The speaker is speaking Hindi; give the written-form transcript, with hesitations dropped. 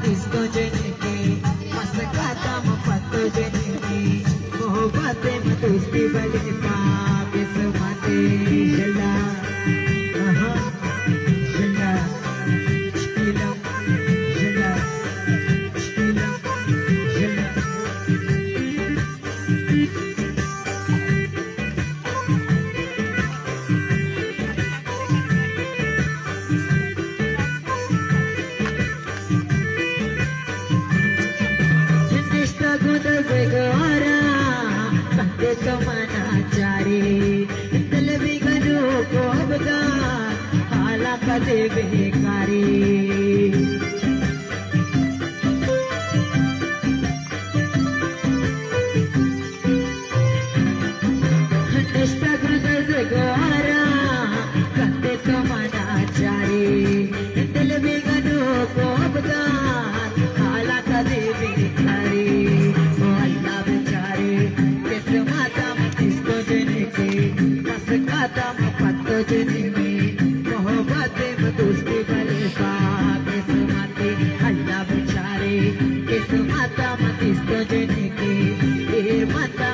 इसको जिनके मस्काता मपतो जिनके मोहब्बते में दोस्ती बले पाक समाते जला जला चिलम जला चिलम जला Segera Kante kemana cari Terlebih kanu ko begar Hala kate bekari Instagram segera Kante kemana cari Terlebih kanu ko begar Hala kate bekari मस्काता मपतो जिनके मोहब्बते में दोस्ती बले पाक समाते अल्लाह बेचारे किस्मता में इसको जिनके ये मता